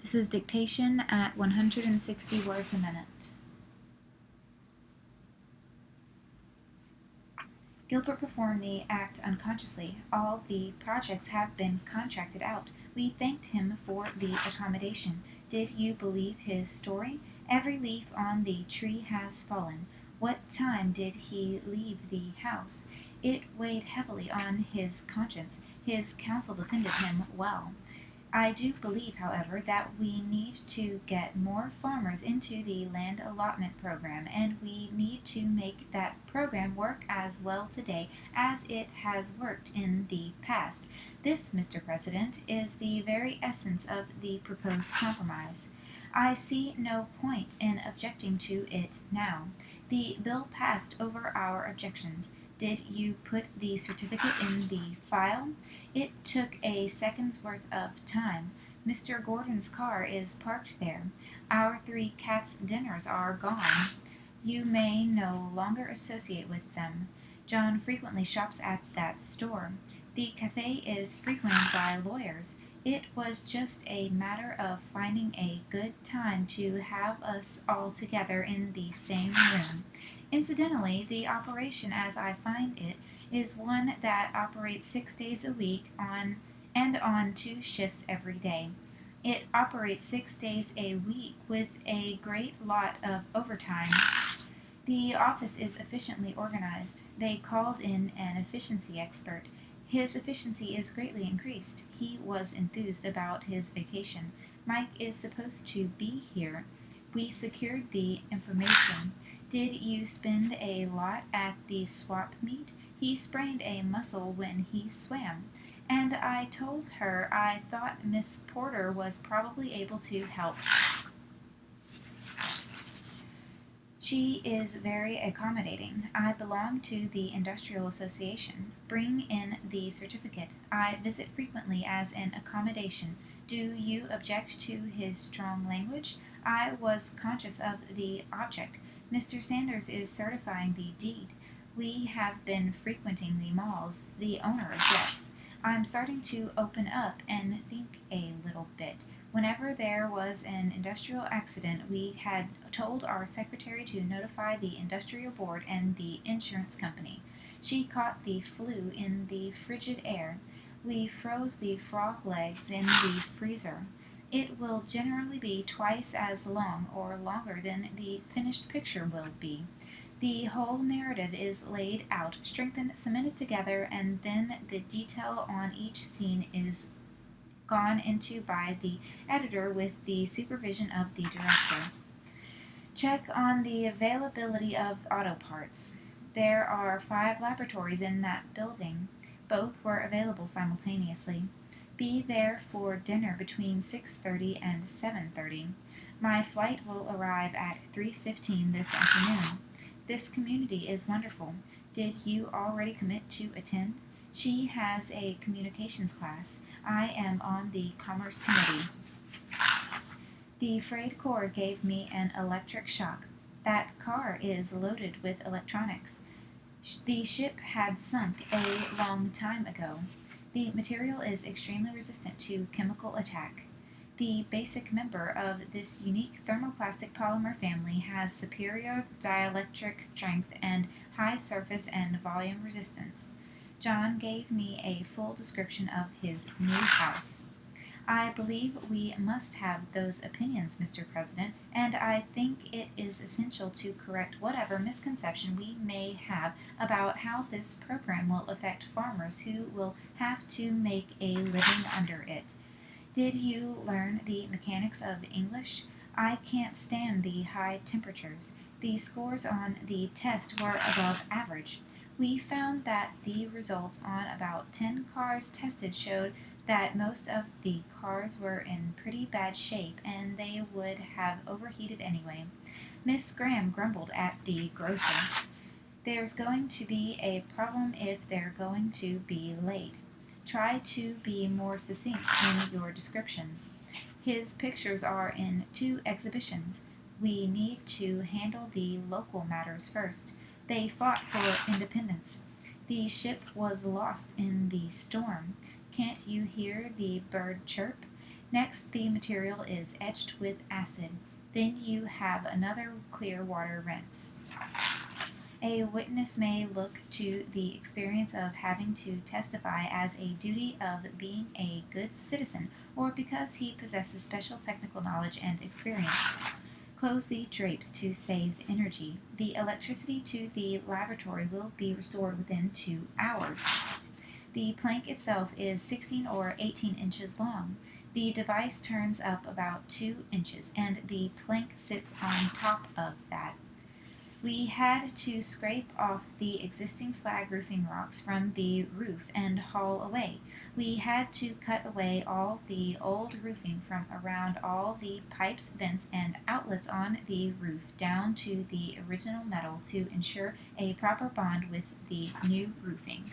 This is dictation at 160 words a minute. Gilbert performed the act unconsciously. All the projects have been contracted out. We thanked him for the accommodation. Did you believe his story? Every leaf on the tree has fallen. What time did he leave the house? It weighed heavily on his conscience. His counsel defended him well. I do believe, however, that we need to get more farmers into the land allotment program, and we need to make that program work as well today as it has worked in the past. This, Mr. President, is the very essence of the proposed compromise. I see no point in objecting to it now. The bill passed over our objections. Did you put the certificate in the file? It took a second's worth of time. Mr. Gordon's car is parked there. Our 3 cats' dinners are gone. You may no longer associate with them. John frequently shops at that store. The cafe is frequented by lawyers. It was just a matter of finding a good time to have us all together in the same room. Incidentally, the operation as I find it is one that operates 6 days a week on 2 shifts every day. It operates 6 days a week with a great lot of overtime. The office is efficiently organized. They called in an efficiency expert. His efficiency is greatly increased. He was enthused about his vacation. Mike is supposed to be here. We secured the information. Did you spend a lot at the swap meet? He sprained a muscle when he swam. And I told her I thought Miss Porter was probably able to help. She is very accommodating. I belong to the Industrial Association. Bring in the certificate. I visit frequently as an accommodation. Do you object to his strong language? I was conscious of the object. Mr. Sanders is certifying the deed. We have been frequenting the malls. The owner objects. I'm starting to open up and think a little bit. Whenever there was an industrial accident, we had told our secretary to notify the industrial board and the insurance company. She caught the flu in the frigid air. We froze the frog legs in the freezer. It will generally be twice as long or longer than the finished picture will be. The whole narrative is laid out, strengthened, cemented together, and then the detail on each scene is gone into by the editor with the supervision of the director. Check on the availability of auto parts. There are 5 laboratories in that building. Both were available simultaneously. Be there for dinner between 6:30 and 7:30. My flight will arrive at 3:15 this afternoon. This community is wonderful. Did you already commit to attend? She has a communications class. I am on the Commerce Committee. The frayed cord gave me an electric shock. That car is loaded with electronics. The ship had sunk a long time ago. The material is extremely resistant to chemical attack. The basic member of this unique thermoplastic polymer family has superior dielectric strength and high surface and volume resistance. John gave me a full description of his new house. I believe we must have those opinions, Mr. President, and I think it is essential to correct whatever misconception we may have about how this program will affect farmers who will have to make a living under it. Did you learn the mechanics of English? I can't stand the high temperatures. The scores on the test were above average. We found that the results on about 10 cars tested showed that most of the cars were in pretty bad shape and they would have overheated anyway. Miss Graham grumbled at the grocer. There's going to be a problem if they're going to be late. Try to be more succinct in your descriptions. His pictures are in 2 exhibitions. We need to handle the local matters first. They fought for independence. The ship was lost in the storm. Can't you hear the bird chirp? Next, the material is etched with acid. Then you have another clear water rinse. A witness may look to the experience of having to testify as a duty of being a good citizen, or because he possesses special technical knowledge and experience. Close the drapes to save energy. The electricity to the laboratory will be restored within 2 hours. The plank itself is 16 or 18 inches long. The device turns up about 2 inches, and the plank sits on top of that. We had to scrape off the existing slag roofing rocks from the roof and haul away. We had to cut away all the old roofing from around all the pipes, vents, and outlets on the roof down to the original metal to ensure a proper bond with the new roofing.